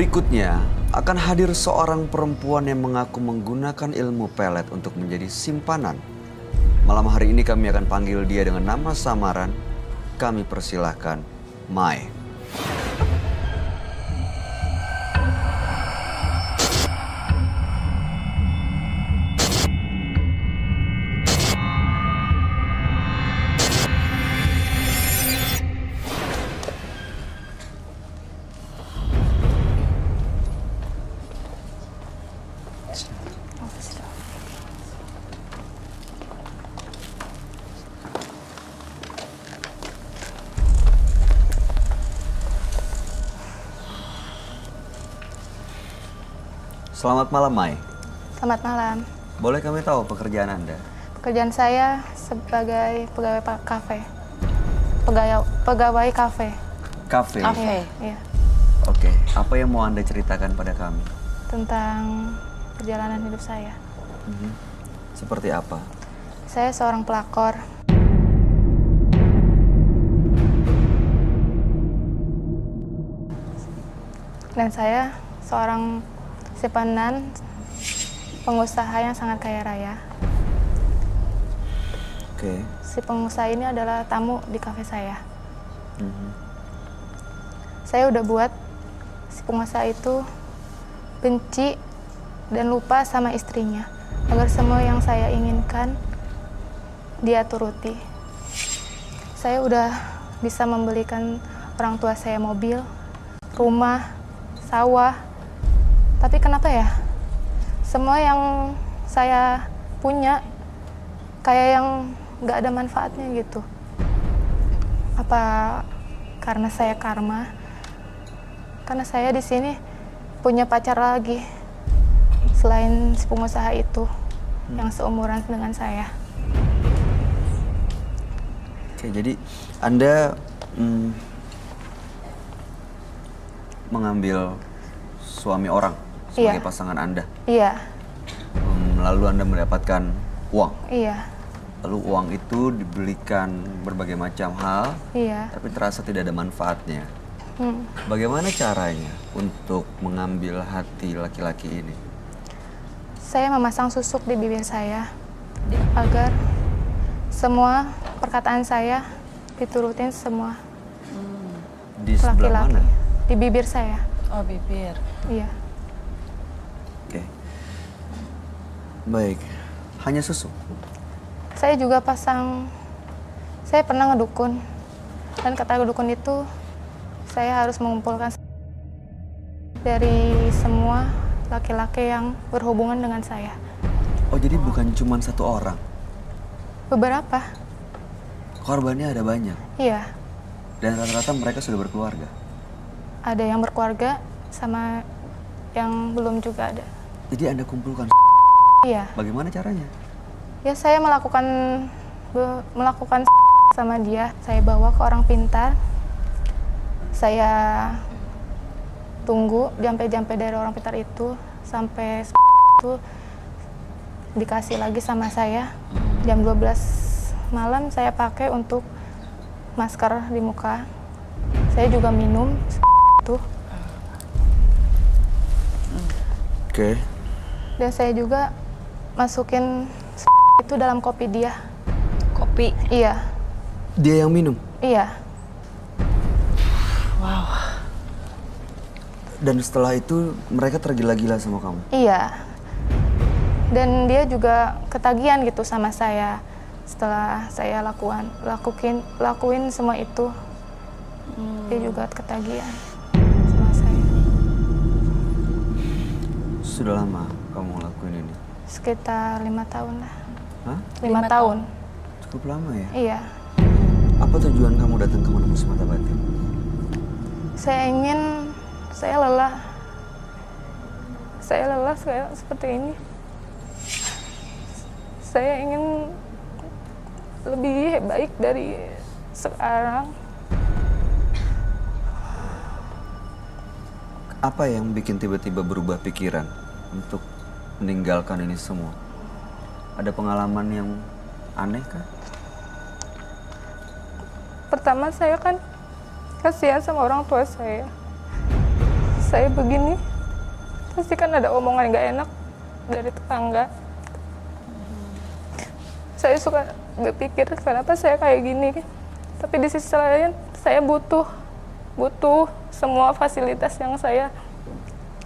Berikutnya akan hadir seorang perempuan yang mengaku menggunakan ilmu pelet untuk menjadi simpanan. Malam hari ini kami akan panggil dia dengan nama samaran. Kami persilahkan Mai. Selamat malam, Mai. Selamat malam. Boleh kami tahu pekerjaan Anda? Pekerjaan saya sebagai pegawai kafe. Pegawai kafe. Kafe? Kafe. Iya. Oke, apa yang mau Anda ceritakan pada kami? Tentang perjalanan hidup saya. Seperti apa? Saya seorang pelakor. Dan saya seorang simpanan pengusaha yang sangat kaya raya. Oke. Si pengusaha ini adalah tamu di kafe saya. Saya udah buat si pengusaha itu benci dan lupa sama istrinya, agar semua yang saya inginkan dia turuti. Saya udah bisa membelikan orang tua saya mobil, rumah, sawah. Tapi kenapa ya? Semua yang saya punya kayak yang nggak ada manfaatnya gitu. Apa karena saya karma? Karena saya di sini punya pacar lagi selain si pengusaha itu yang seumuran dengan saya. Oke, jadi Anda mengambil suami orang sebagai Iya. pasangan Anda. Iya, Lalu Anda mendapatkan uang. iya, Lalu uang itu dibelikan berbagai macam hal, iya. tapi terasa tidak ada manfaatnya. Hmm. Bagaimana caranya untuk mengambil hati laki-laki ini? Saya memasang susuk di bibir saya agar semua perkataan saya diturutin semua Di sebelah laki-laki. mana? Di bibir saya, Oh, bibir. iya. Oke. Baik. Hanya susu? Saya juga saya pernah ngedukun. Dan kata ngedukun itu, saya harus mengumpulkan dari semua laki-laki yang berhubungan dengan saya. Oh, jadi bukan cuma satu orang? Beberapa, Korbannya ada banyak? iya. Dan rata-rata mereka sudah berkeluarga? Ada yang berkeluarga sama yang belum juga ada. Jadi Anda kumpulkan? Iya. Bagaimana caranya? Ya saya melakukan sama dia. Saya bawa ke orang pintar. Saya tunggu jampe-jampe dari orang pintar itu sampai itu dikasih lagi sama saya. Jam 12 malam saya pakai untuk masker di muka. Saya juga minum itu. Oke. Dan saya juga masukin itu dalam kopi dia. Kopi. Iya, Dia yang minum? iya. Wow. Dan setelah itu mereka tergila-gila sama kamu? Iya. Dan dia juga ketagihan gitu sama saya setelah saya lakuin semua itu. Dia juga ketagihan sama saya. Sudah lama kamu ngelakuin ini? Sekitar 5 tahun lah. Hah? 5 tahun. Cukup lama ya? Iya. Apa tujuan kamu datang ke Menembus Mata Batin? Saya lelah. Saya lelah seperti ini. Saya ingin lebih baik dari sekarang. Apa yang bikin tiba-tiba berubah pikiran untuk meninggalkan ini semua? Ada pengalaman yang aneh kah? Pertama saya kan kasihan sama orang tua saya. saya begini, pasti kan ada omongan gak enak dari tetangga. Saya suka berpikir kenapa saya kayak gini. Tapi di sisi lain saya butuh semua fasilitas yang saya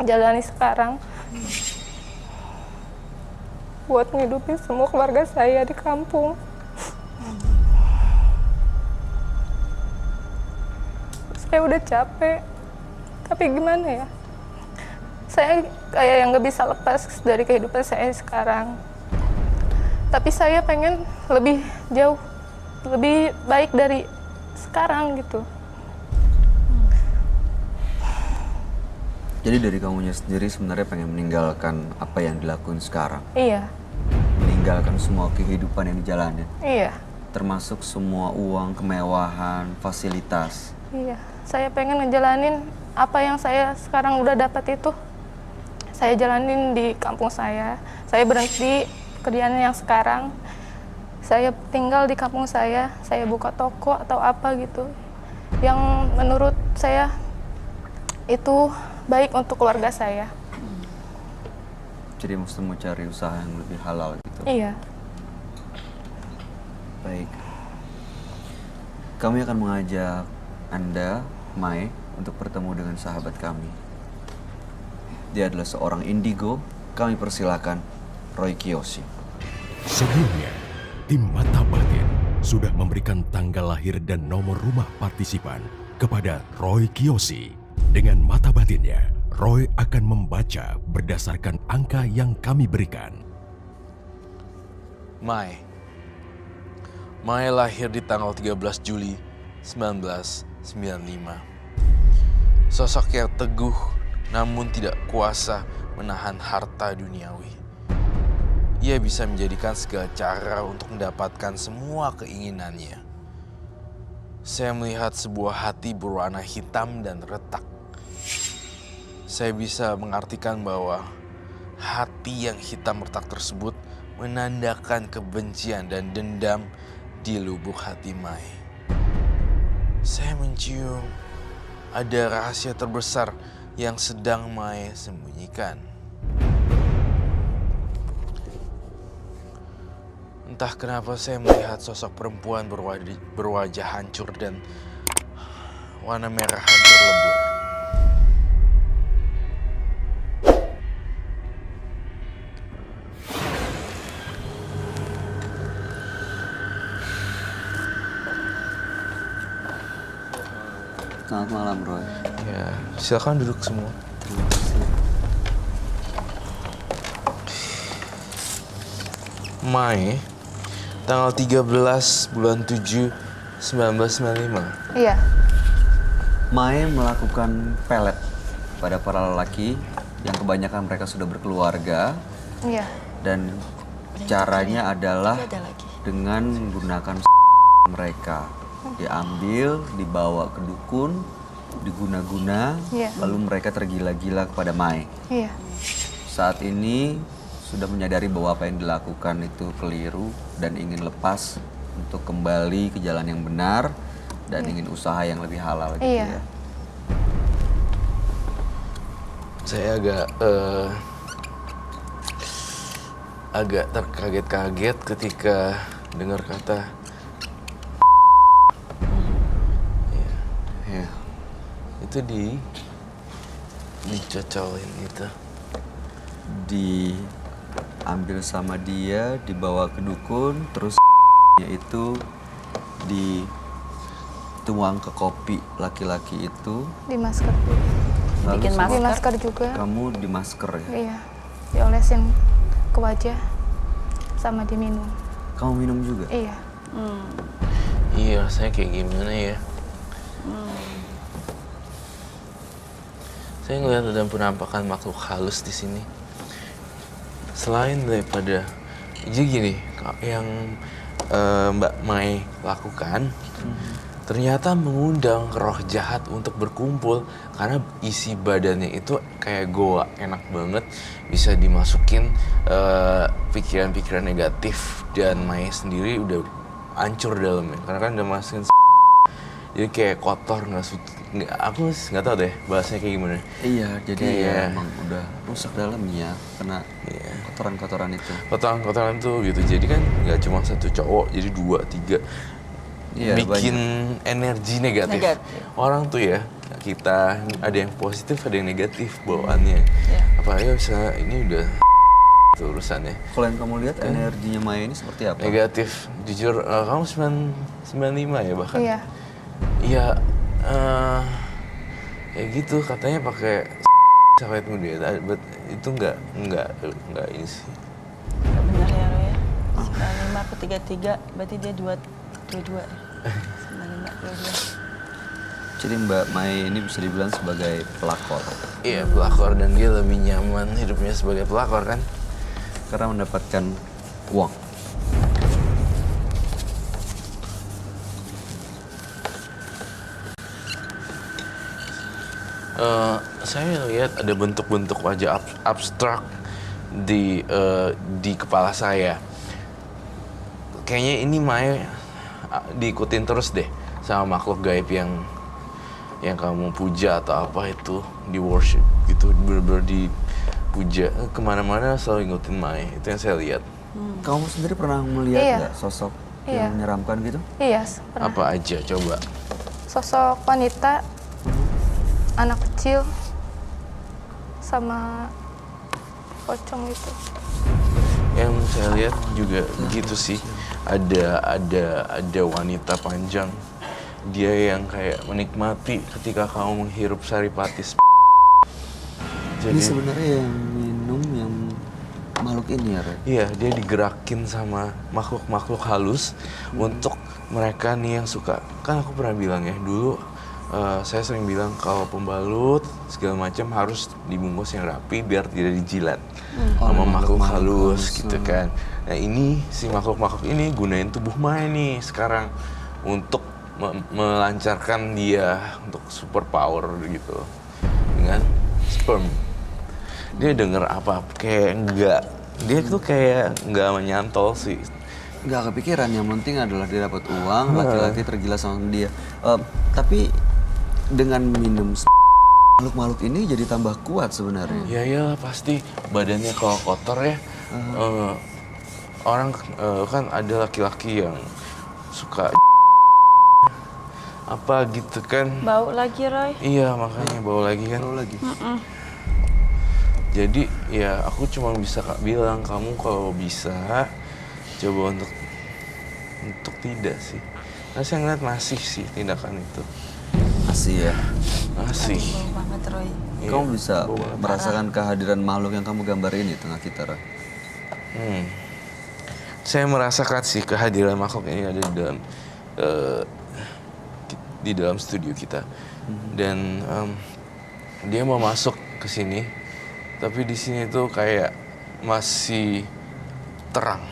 jalani sekarang buat ngidupin semua keluarga saya di kampung. Saya udah capek, tapi gimana ya? Saya kayak yang gak bisa lepas dari kehidupan saya sekarang. Tapi saya pengen lebih jauh, lebih baik dari sekarang gitu. Jadi dari kamunya sendiri sebenarnya pengen meninggalkan apa yang dilakuin sekarang? Iya. Meninggalkan semua kehidupan yang dijalanin? Iya. Termasuk semua uang, kemewahan, fasilitas? Iya. Saya pengen ngejalanin apa yang saya sekarang udah dapat itu. Saya jalanin di kampung saya. Saya berhenti kerjaan yang sekarang. Saya tinggal di kampung saya buka toko atau apa gitu. Yang menurut saya itu baik untuk keluarga saya. Jadi mesti mau cari usaha yang lebih halal gitu? Iya. Baik. Kami akan mengajak Anda, Mai, untuk bertemu dengan sahabat kami. Dia adalah seorang indigo. Kami persilakan Roy Kiyoshi. Sebelumnya, tim Mata Batin sudah memberikan tanggal lahir dan nomor rumah partisipan kepada Roy Kiyoshi. Dengan mata batinnya, Roy akan membaca berdasarkan angka yang kami berikan. Mai lahir di tanggal 13 Juli 1995. Sosok yang teguh namun tidak kuasa menahan harta duniawi. Ia bisa menjadikan segala cara untuk mendapatkan semua keinginannya. Saya melihat sebuah hati berwarna hitam dan retak. Saya bisa mengartikan bahwa hati yang hitam retak tersebut menandakan kebencian dan dendam di lubuk hati Mai. Saya mencium ada rahasia terbesar yang sedang Mai sembunyikan. Entah kenapa saya melihat sosok perempuan berwajah hancur dan warna merah hancur lebur. Selamat malam, Roy. Ya, silakan duduk semua. Mai, tanggal 13 bulan 7, 1995. Iya. Mai melakukan pelet pada para lelaki yang kebanyakan mereka sudah berkeluarga. Iya. Dan caranya adalah dengan menggunakan mereka. Diambil, dibawa ke dukun, diguna-guna, Iya. lalu mereka tergila-gila kepada Mai. Iya. Saat ini sudah menyadari bahwa apa yang dilakukan itu keliru dan ingin lepas untuk kembali ke jalan yang benar dan ingin usaha yang lebih halal gitu Iya. ya. Saya agak terkaget-kaget ketika dengar kata Iya. itu dicocolin gitu. Diambil sama dia, dibawa ke dukun, terus itu dituang ke kopi laki-laki itu. Di masker. Lalu Bikin semua- Di masker juga. Kamu di masker ya? Iya. Diolesin ke wajah sama diminum. Kamu minum juga? Iya. Iya, rasanya kayak gimana ya? Saya ngelihat ada penampakan makhluk halus di sini. Selain daripada, jadi gini, yang Mbak Mai lakukan, ternyata mengundang roh jahat untuk berkumpul karena isi badannya itu kayak goa, enak banget, bisa dimasukin pikiran-pikiran negatif dan Mai sendiri udah hancur dalamnya karena kan udah masukin Jadi kayak kotor, aku nggak tahu deh bahasanya kayak gimana. Iya, jadi ya Kayak- emang udah rusak dalamnya kena kotoran-kotoran itu. Kotoran-kotoran tuh gitu. Jadi kan nggak cuma satu cowok, jadi 2, 3. Iya, Bikin energi negatif. Orang tuh ya, kita ada yang positif, ada yang negatif bawaannya. Apalagi bisa ini udah itu urusannya. Kalau yang kamu lihat energinya Maya ini seperti apa? Negatif. Jujur, kamu 95 ya bahkan? Iya. Iya, ya gitu katanya pakai awet muda. But itu nggak ini sih. Gak benar ya Roy ya. 95 aku 33, berarti dia 22 ya. 95, 22. Jadi Mbak Maya ini bisa dibilang sebagai pelakor. Iya, pelakor, dan dia lebih nyaman hidupnya sebagai pelakor kan? Karena mendapatkan uang. Saya lihat ada bentuk-bentuk wajah abstrak di kepala saya. Kayaknya ini Maya diikutin terus deh sama makhluk gaib yang kamu puja atau apa itu, di worship gitu, bener-bener dipuja. Kemana-mana selalu ngikutin Maya, itu yang saya lihat. Kamu sendiri pernah melihat Iya. nggak sosok Iya. yang menyeramkan gitu? Iya, pernah. Apa aja coba? Sosok wanita, anak kecil, sama pocong itu. Yang saya lihat juga gitu sih. Ada wanita panjang. Dia yang kayak menikmati ketika kamu menghirup saripati. Ini sebenarnya yang minum yang makhluk ini ya, Ren? Iya, dia digerakin sama makhluk-makhluk halus untuk mereka nih yang suka. Kan aku pernah bilang ya, dulu saya sering bilang kalau pembalut segala macam harus dibungkus yang rapi biar tidak dijilat sama makhluk halus gitu kan. Nah ini si makhluk-makhluk ini gunain tubuh Maya nih sekarang untuk melancarkan dia untuk super power gitu dengan sperm. Dia denger apa kayak enggak, dia tuh kayak enggak menyantol sih. Nggak kepikiran, yang penting adalah dia dapat uang, laki-laki tergila sama dia. Tapi dengan minum makhluk-makhluk ini jadi tambah kuat sebenarnya. Ya iyalah pasti, badannya kalau kotor ya. Orang kan ada laki-laki yang suka apa gitu kan. Bau lagi Roy. Iya makanya bau lagi kan. Kalau lagi. Jadi ya aku cuma bisa bilang kamu kalau bisa coba untuk tidak sih. Nah saya ngeliat masih sih tindakan itu. Masih ya. Masih. Bau banget Roy. Iya, Kamu bisa bau banget. merasakan kehadiran makhluk yang kamu gambarin di tengah kita, Ren. Saya merasakan sih kehadiran makhluk ini ada di dalam studio kita. Dan dia mau masuk ke sini, tapi di sini tuh kayak masih terang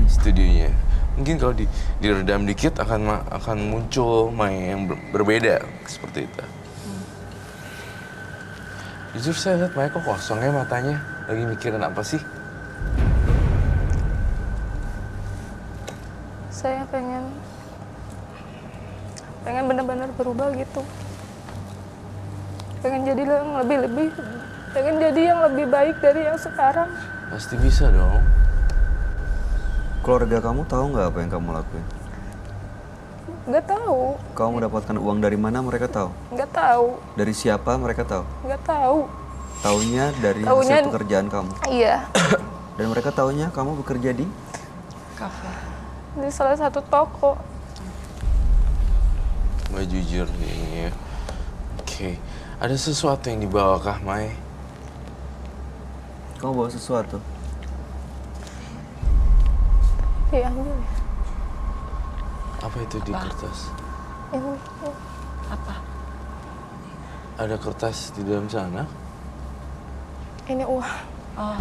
studionya. Mungkin kalau diredam dikit akan muncul Maya yang berbeda seperti itu. Jujur saya lihat Maya kok kosong ya matanya. Lagi mikirin apa sih? Saya pengen benar-benar berubah gitu. Pengen jadi yang lebih, pengen jadi yang lebih baik dari yang sekarang. Pasti bisa dong. Keluarga kamu tahu nggak apa yang kamu lakuin? Nggak tahu, Kamu mendapatkan uang dari mana mereka tahu? nggak tahu, Dari siapa mereka tahu? nggak tahu. Taunya dari Taunya- hasil pekerjaan kamu. Iya, Dan mereka taunya kamu bekerja di? Kafe. di salah satu toko. Mbak jujur nih ya. Oke. Ada sesuatu yang dibawa kah Mai? Kamu bawa sesuatu? Diambil ya. Apa itu di kertas? Ini. Apa? Ada kertas di dalam sana? Ini uang.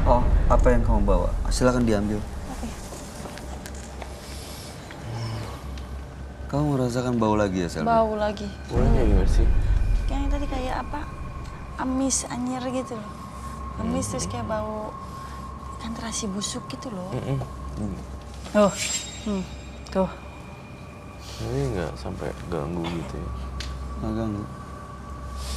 Oh, apa yang kamu bawa? Silakan diambil. Kamu merasakan bau lagi ya, Selvi? Bau lagi. Boleh nggak gimana sih? Yang tadi kayak apa? Amis anjir gitu loh. Amis terus kayak bau ikan terasi busuk gitu loh. Oh, tuh. Tapi nggak sampai ganggu gitu ya. Nggak ganggu.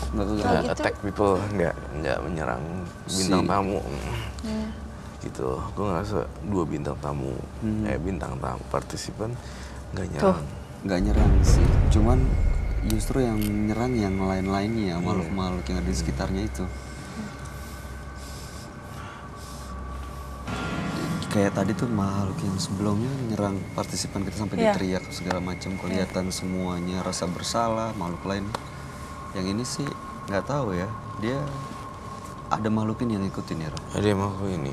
Nggak Kalau keganggu. gitu? Attack people, nggak menyerang bintang tamu. Gitu. Gue ngerasa 2 bintang tamu, bintang tamu partisipan nggak nyerang. Nggak nyerang sih. Cuman justru yang menyerang yang lain-lainnya, makhluk-makhluk yang ada di sekitarnya itu. Kayak tadi tuh makhluk yang sebelumnya nyerang partisipan kita sampai Iya. diteriak segala macam, kelihatan semuanya rasa bersalah, makhluk lain. Yang ini sih nggak tahu ya, dia ada makhlukin yang ngikutin ya, Rob. Ada yang makhluk ini,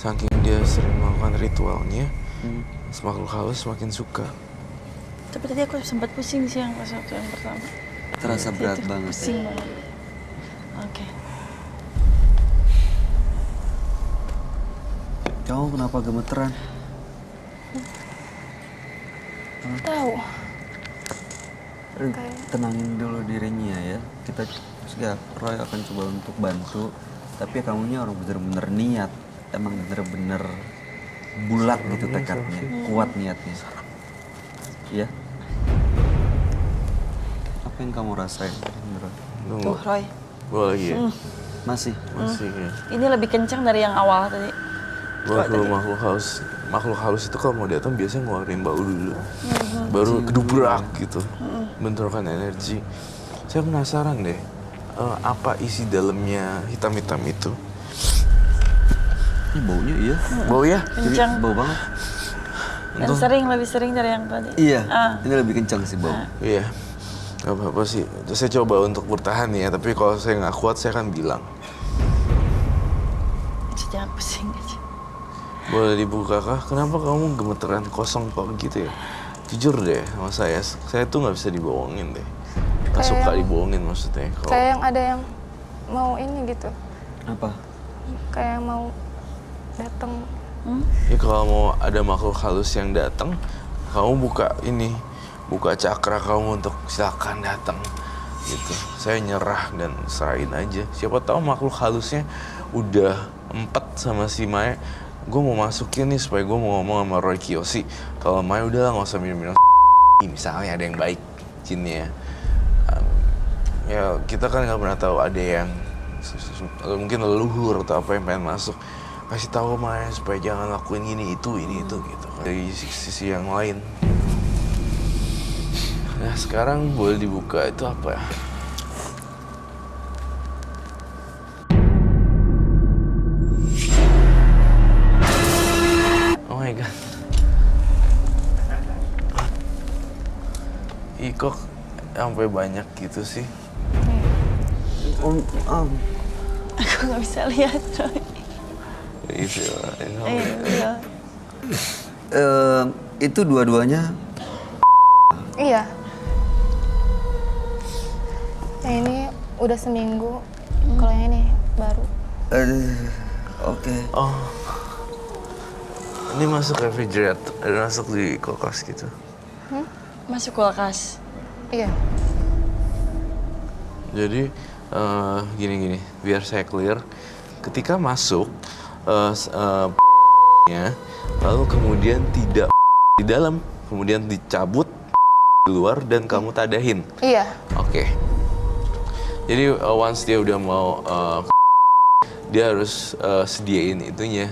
saking dia sering melakukan ritualnya, makhluk halus semakin suka. Tapi tadi aku sempat pusing sih yang pas waktu yang pertama. Terasa berat Itu banget pusing ya. banget. Oke. Kamu kenapa gemeteran? Tahu. Tenangin dulu dirinya ya. Kita siap, Roy akan coba untuk bantu. Tapi kamunya orang bener-bener niat. Emang bener-bener bulat gitu tekadnya. Kuat niatnya. Iya? Apa yang kamu rasain? Roy? Tuh Roy, Gue lagi ya? Masih? Masih ya. ini lebih kencang dari yang awal tadi. Makhluk halus itu kalau mau datang biasanya ngeluarin bau dulu. Baru kedubrak gitu. Bentrokan energi. Saya penasaran deh, apa isi dalamnya hitam-hitam itu? Ini baunya iya. Bau ya? Kencang. Bau banget. Dan lebih sering dari yang tadi. Iya, Ah. ini lebih kencang sih bau. Iya. Gak apa-apa sih. Saya coba untuk bertahan ya, tapi kalau saya nggak kuat saya akan bilang. Jangan pusing aja. Boleh dibuka kah? Kenapa kamu gemeteran kosong kok gitu ya? Jujur deh sama saya tuh nggak bisa dibohongin deh. Nggak Kayak suka yang- dibohongin maksudnya. Kayak yang ada yang mau ini gitu. Apa? Kayak yang mau datang. Ya kalau mau ada makhluk halus yang datang, kamu buka cakra kamu untuk silakan datang gitu. Saya nyerah dan serahin aja. Siapa tahu makhluk halusnya udah empat sama si Maya. Gue mau masukin nih supaya gue mau ngomong sama Roy Kiyoshi. Kalau Maya udah nggak usah minum-minum. Misalnya ada yang baik jinnya. Ya kita kan nggak pernah tahu ada yang mungkin leluhur atau apa yang pengen masuk. Kasih tahu Maya supaya jangan lakuin ini itu gitu. Dari sisi yang lain. Nah sekarang boleh dibuka itu apa ya? Oh my god. Ih kok sampai banyak gitu sih? Aku nggak bisa lihat Roy. Itu Iya. Itu dua-duanya Iya. Yang ini udah seminggu. Kalau yang ini baru. oke. Oh. Ini masuk refrigerator, masuk di kulkas gitu. Masuk kulkas. Iya. Jadi gini, biar saya clear. Ketika masuk, lalu kemudian tidak di dalam, kemudian dicabut di luar dan kamu tadahin. Iya. Oke. Jadi once dia udah mau, dia harus sediain itunya,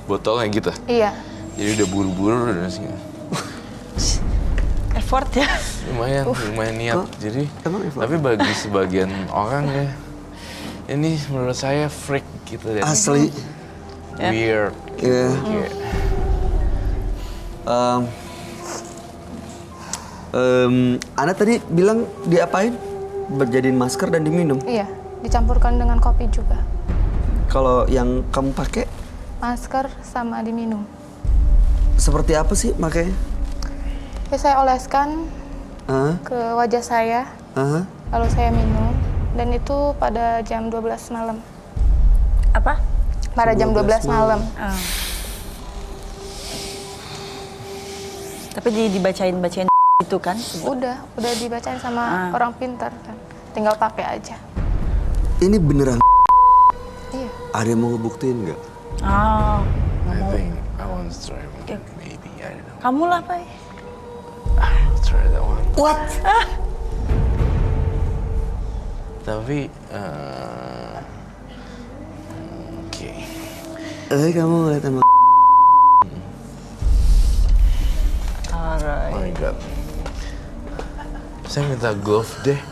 botolnya gitu. Iya. Jadi udah buru-buru dan segala. Effort ya. lumayan niat. Jadi Emang effort? tapi bagi sebagian orang ya, ini menurut saya freak gitu deh. Asli. Weird. Iya. Kayak, Anda tadi bilang diapain? Berjadiin masker dan diminum. Iya. Dicampurkan dengan kopi juga. Kalau yang kamu pakai Masker sama diminum. seperti apa sih makanya? Ya, saya oleskan Hah? ke wajah saya, Hah? lalu saya minum. Dan itu pada jam 12 malam. Apa? Pada jam 12 malam. Tapi dibacain itu kan? Udah dibacain sama orang pintar kan. Tinggal pakai aja. Ini beneran Iya. ada yang mau ngebuktiin nggak? I think I want to try maybe I don't know. Kamu lah, Pai. I want to try that one. What? Tapi, oke. Kamu ngeliat sama Alright. Oh my god. Saya minta glove deh.